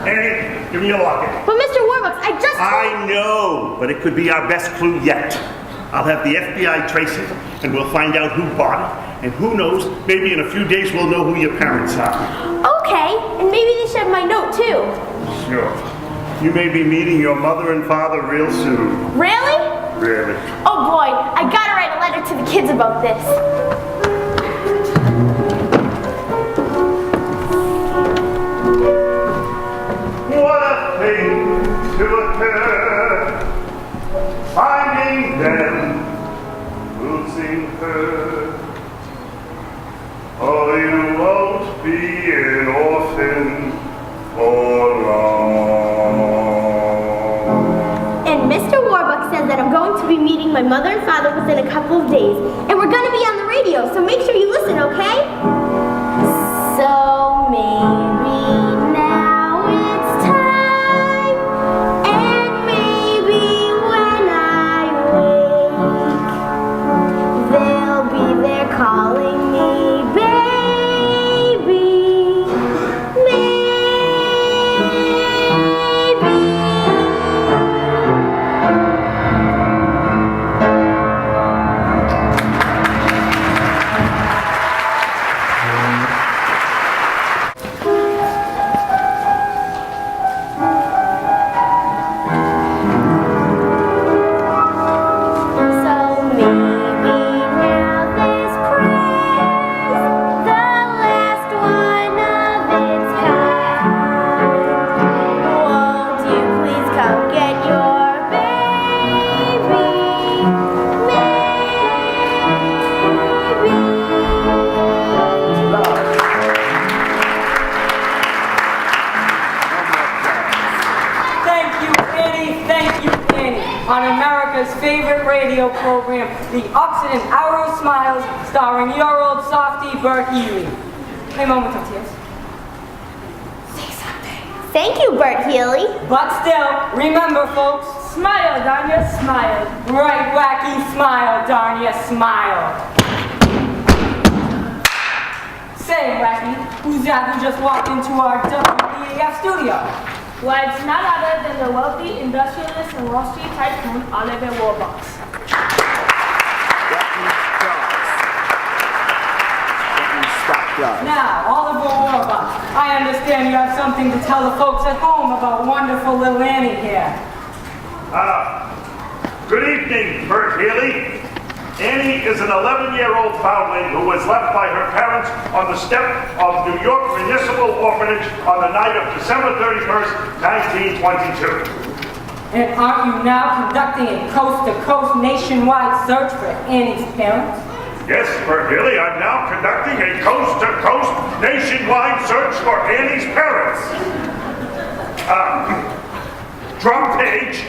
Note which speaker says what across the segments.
Speaker 1: Annie, give me your locket.
Speaker 2: But Mr. Warbucks,
Speaker 1: I know, but it could be our best clue yet. I'll have the FBI trace it, and we'll find out who bought it. And who knows, maybe in a few days we'll know who your parents are.
Speaker 2: Okay, and maybe they should have my note too.
Speaker 1: Sure. You may be meeting your mother and father real soon.
Speaker 2: Really?
Speaker 1: Really.
Speaker 2: Oh boy, I gotta write a letter to the kids about this.
Speaker 1: What a thing to occur, finding them, losing her. Oh, you won't be an orphan for long.
Speaker 2: And Mr. Warbucks says that I'm going to be meeting my mother and father within a couple of days. And we're going to be on the radio, so make sure you listen, okay? So maybe now it's time, and maybe when I wake, they'll be there calling me baby, maybe.
Speaker 3: On America's favorite radio program, The Oxygen Hour of Smiles, starring your old softie, Bert Healy. A moment of tears. Say something.
Speaker 2: Thank you, Bert Healy.
Speaker 3: But still, remember, folks, smile, darn ya, smile. Right, wacky, smile, darn ya, smile. Say, wacky, who's that who just walked into our WBAF studio?
Speaker 4: Well, it's none other than the wealthy industrialist and Wall Street tycoon, Oliver Warbucks.
Speaker 3: Now, Oliver Warbucks, I understand you have something to tell the folks at home about wonderful little Annie here.
Speaker 1: Good evening, Bert Healy. Annie is an 11-year-old foundling who was left by her parents on the step of New York Municipal Orphanage on the night of December 31st, 1922.
Speaker 3: And aren't you now conducting a coast-to-coast nationwide search for Annie's parents?
Speaker 1: Yes, Bert Healy, I'm now conducting a coast-to-coast nationwide search for Annie's parents. Drum page.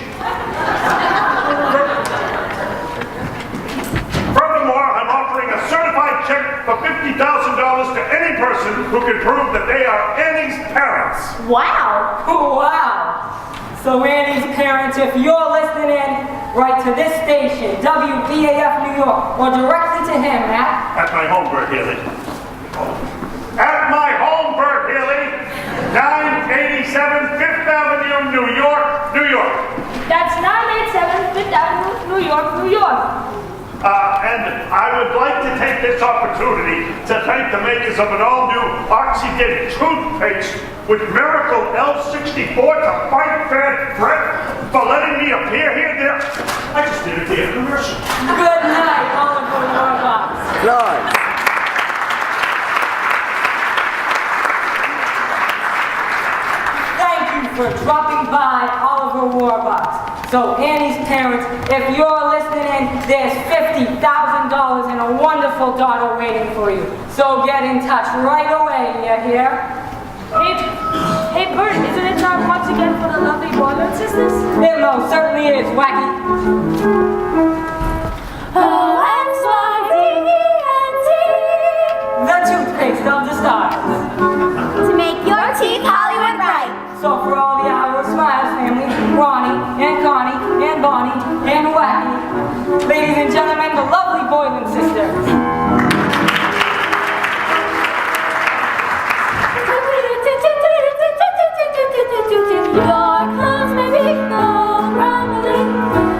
Speaker 1: Furthermore, I'm offering a certified check for $50,000 to any person who can prove that they are Annie's parents.
Speaker 2: Wow.
Speaker 3: Oh, wow. So Annie's parents, if you're listening in, write to this station, WBAF New York, or directly to him
Speaker 1: at my home, Bert Healy. At my home, Bert Healy, 987 Fifth Avenue, New York, New York.
Speaker 4: That's 987 Fifth Avenue, New York, New York.
Speaker 1: And I would like to take this opportunity to thank the makers of an all-new Oxygen toothpaste with Miracle L64 to fight bad breath for letting me appear here. I just did it the commercial.
Speaker 3: Good night, Oliver Warbucks.
Speaker 5: Lord.
Speaker 3: Thank you for dropping by, Oliver Warbucks. So Annie's parents, if you're listening, there's $50,000 and a wonderful daughter waiting for you. So get in touch right away, you hear?
Speaker 4: Hey Bert, isn't it time once again for the lovely Boylan sisters?
Speaker 3: It most certainly is, wacky. The toothpaste of the stars.
Speaker 2: To make your teeth Hollywood right.
Speaker 3: So for all the Hour of Smiles family, Ronnie and Connie and Bonnie and Wacky, ladies and gentlemen, the lovely Boylan sisters.
Speaker 2: Your clothes may be gold rumbling.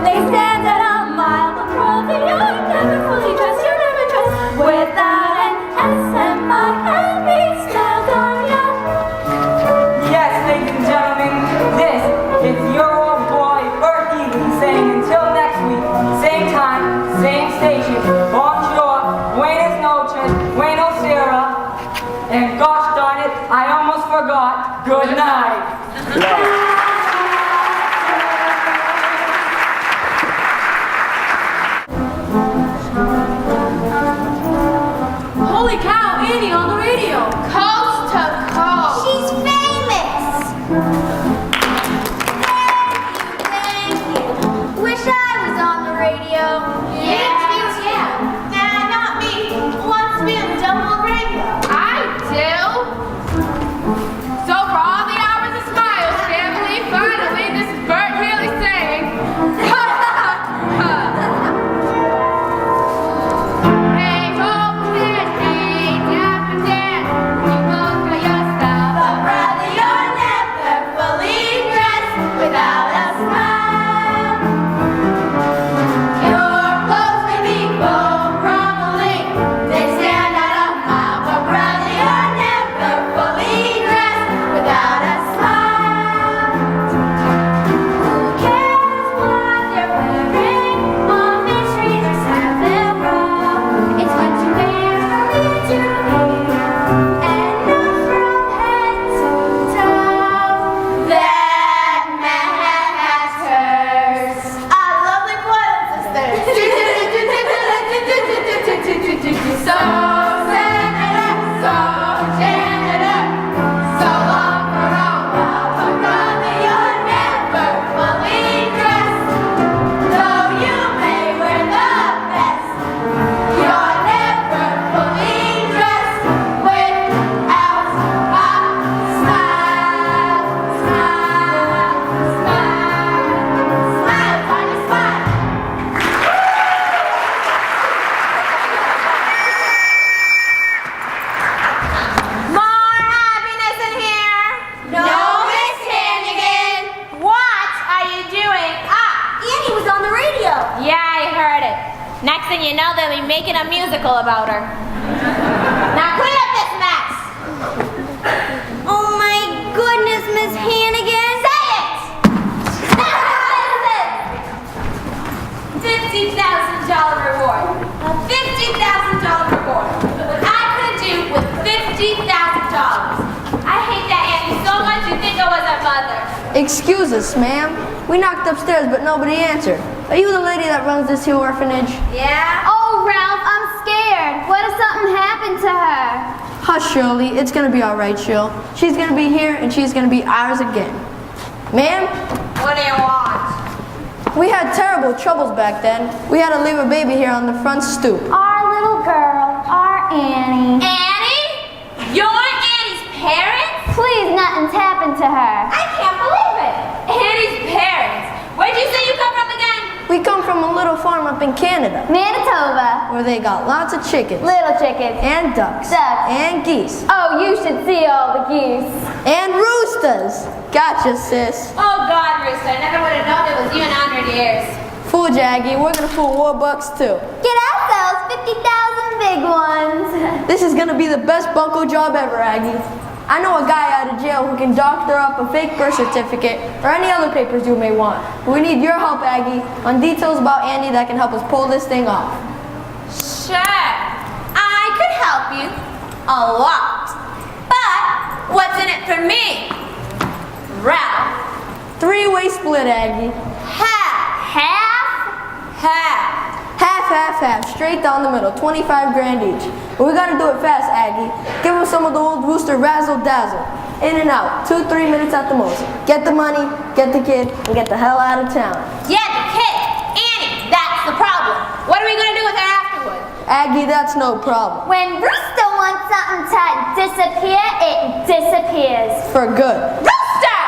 Speaker 2: They stand at a mile above the you're never fully dressed. You're never dressed without an S-M-I-L-E spelled on you.
Speaker 3: Yes, ladies and gentlemen, this is your old boy, Bert Ely, saying until next week, same time, same station, bonjour, buenas noches, buenos sera, and gosh darn it, I almost forgot, good night.
Speaker 4: Holy cow, Annie on the radio.
Speaker 2: Coast to coast. She's famous. Thank you. Wish I was on the radio. Yeah. Nah, not me. Wants to be on double radio. I do.
Speaker 4: So for all the hours of smiles, family, finally, this is Bert Haley saying, hey ho, Dan, hey, Dap and Dan, you both got your style.
Speaker 2: But brother, you're never fully dressed without a smile. Your clothes may be gold crumbling. They stand at a mile. But brother, you're never fully dressed without a smile. Who cares what they're wearing? All mysteries are several. It's what you wear from ear to ear, and not from head to toe. That matters. Our lovely Boylan sisters. So Senator, so janitor, so long for all while, but brother, you're never fully dressed. Though you may wear the best, you're never fully dressed without a smile. Smile, smile, smile, tiny smile. More happiness in here. No, Miss Hannigan. What are you doing? Annie was on the radio.
Speaker 5: Yeah, I heard it. Next thing you know, they'll be making a musical about her.
Speaker 2: Now clean up this mess. Oh my goodness, Miss Hannigan. Say it. $50,000 reward. A $50,000 reward. What I could do with $50,000. I hate that Annie so much you think I was her mother.
Speaker 6: Excuse us, ma'am. We knocked upstairs, but nobody answered. Are you the lady that runs this here orphanage?
Speaker 2: Yeah?
Speaker 5: Oh, Ralph, I'm scared. What if something happened to her?
Speaker 6: Hush, Shirley. It's gonna be all right, Shirl. She's gonna be here, and she's gonna be ours again. Ma'am,
Speaker 2: What do you want?
Speaker 6: we had terrible troubles back then. We had to leave a baby here on the front stoop.
Speaker 5: Our little girl, our Annie.
Speaker 2: Annie? You're Annie's parents?
Speaker 5: Please, nothing's happened to her.
Speaker 2: I can't believe it. Annie's parents. Where'd you say you come from again?
Speaker 6: We come from a little farm up in Canada,
Speaker 5: Manitoba.
Speaker 6: where they got lots of chickens,
Speaker 5: Little chickens.
Speaker 6: and ducks,
Speaker 5: Ducks.
Speaker 6: and geese,
Speaker 5: Oh, you should see all the geese.
Speaker 6: and roosters. Gotcha, sis.
Speaker 2: Oh God, Rooster, I never would have known it was you in 100 years.
Speaker 6: Fool Jaggy, we're gonna fool Warbucks too.
Speaker 5: Get ourselves 50,000 big ones.
Speaker 6: This is gonna be the best bunco job ever, Aggie. I know a guy out of jail who can doctor up a fake birth certificate or any other papers you may want. But we need your help, Aggie, on details about Andy that can help us pull this thing off.
Speaker 2: Sure, I could help you a lot. But what's in it for me? Ralph.
Speaker 6: Three-way split, Aggie.
Speaker 2: Half. Half.
Speaker 6: Half, straight down the middle, 25 grand each. But we gotta do it fast, Aggie. Give us some of the old rooster razzle-dazzle. In and out, 2-3 minutes at the most. Get the money, get the kid, and get the hell out of town.
Speaker 2: Yeah, the kid. Annie, that's the problem. What are we gonna do with her afterward?
Speaker 6: Aggie, that's no problem.
Speaker 5: When Rooster wants something to disappear, it disappears.
Speaker 6: For good.
Speaker 2: Rooster!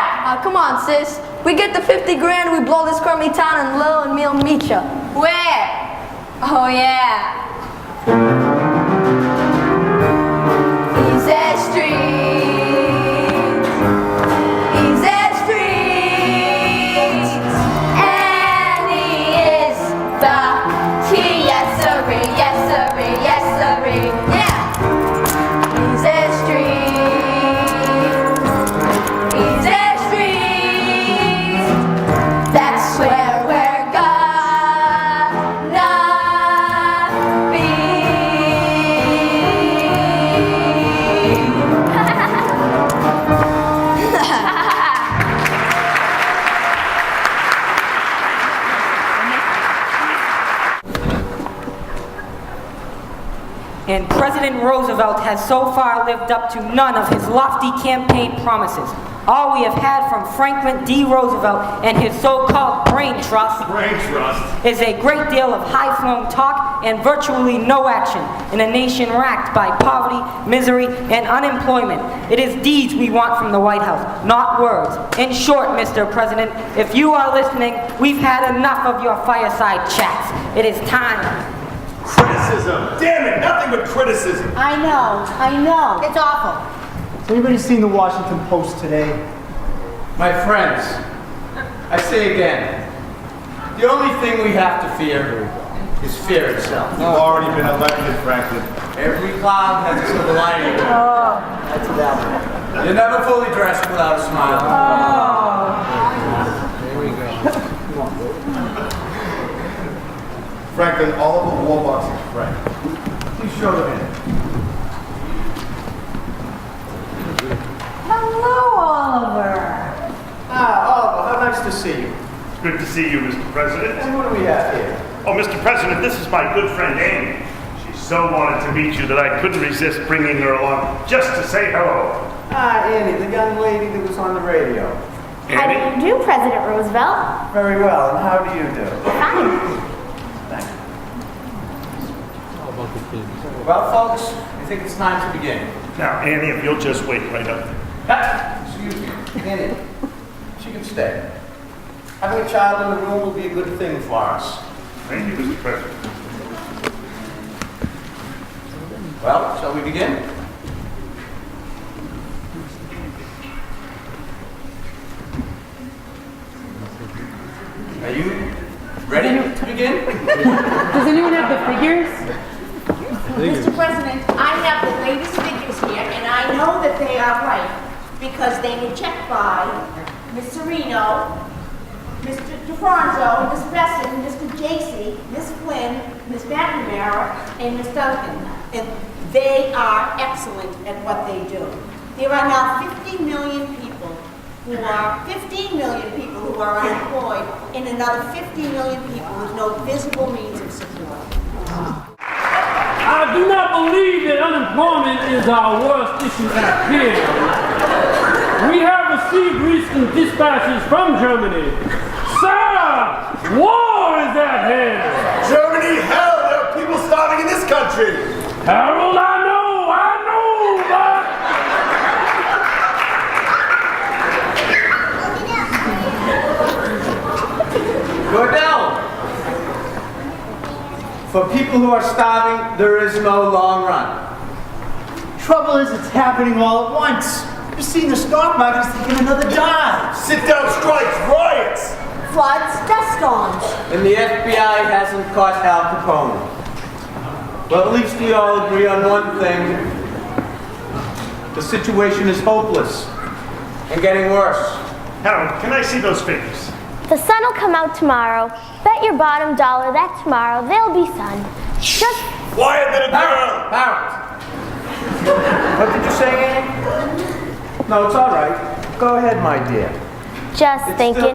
Speaker 6: Come on, sis. We get the 50 grand, we blow this crummy town, and Lil and me'll meet ya.
Speaker 2: Where? Oh yeah. Easy Street. Easy Street.
Speaker 3: President Roosevelt has so far lived up to none of his lofty campaign promises. All we have had from Franklin D. Roosevelt and his so-called brain trust is a great deal of high-flown talk and virtually no action in a nation racked by poverty, misery, and unemployment. It is deeds we want from the White House, not words. In short, Mr. President, if you are listening, we've had enough of your fireside chats. It is time.
Speaker 7: Criticism! Damn it, nothing but criticism!
Speaker 8: I know. It's awful.
Speaker 9: Has anybody seen the Washington Post today?
Speaker 10: My friends, I say again, the only thing we have to fear is fear itself.
Speaker 7: You've already been elected, Franklin.
Speaker 10: Every cloud has a silver lining.
Speaker 9: That's a bad one.
Speaker 10: You're never fully dressed without a smile.
Speaker 9: There we go.
Speaker 7: Franklin, Oliver Warbucks is friend. Please show them in.
Speaker 8: Hello, Oliver.
Speaker 9: Oliver, how nice to see you.
Speaker 1: It's good to see you, Mr. President.
Speaker 9: And what do we have here?
Speaker 1: Oh, Mr. President, this is my good friend Amy. She so wanted to meet you that I couldn't resist bringing her along just to say hello.
Speaker 9: Annie, the young lady that was on the radio.
Speaker 2: How do you do, President Roosevelt?
Speaker 9: Very well, and how do you do?
Speaker 2: Fine.
Speaker 9: Thank you.
Speaker 10: Well, folks, I think it's time to begin.
Speaker 1: Now, Annie, if you'll just wait right up there.
Speaker 10: Excuse me. Annie, she can stay. Having a child in the room will be a good thing for us.
Speaker 1: Thank you, Mr. President.
Speaker 10: Well, shall we begin? Are you ready to begin?
Speaker 3: Does anyone have the figures?
Speaker 8: Mr. President, I have the latest figures here, and I know that they are right because they were checked by Ms. Serino, Mr. DeFranco, Ms. Besson, Mr. Jacey, Ms. Flynn, Ms. McNamara, and Ms. Duncan. And they are excellent at what they do. There are now 15 million people who are unemployed and another 50 million people with no visible means of support.
Speaker 11: I do not believe that unemployment is our worst issue at hand. We have received recent dispatches from Germany. Sir, war is at hand.
Speaker 7: Germany, hell, there are people starving in this country.
Speaker 11: Harold, I know, but...
Speaker 10: Gordell! For people who are starving, there is no long run.
Speaker 9: Trouble is, it's happening all at once. You've seen the stock market's taking another dive.
Speaker 7: Sit-down strikes, riots.
Speaker 8: Floods, dust storms.
Speaker 10: And the FBI hasn't caught Al Capone. But at least we all agree on one thing. The situation is hopeless and getting worse.
Speaker 1: Harold, can I see those figures?
Speaker 2: The sun will come out tomorrow. Bet your bottom dollar that tomorrow there'll be sun. Just
Speaker 7: Quiet, little girl.
Speaker 10: Harold! What did you say, Annie? No, it's all right. Go ahead, my dear.
Speaker 2: just
Speaker 10: It's
Speaker 2: thinking.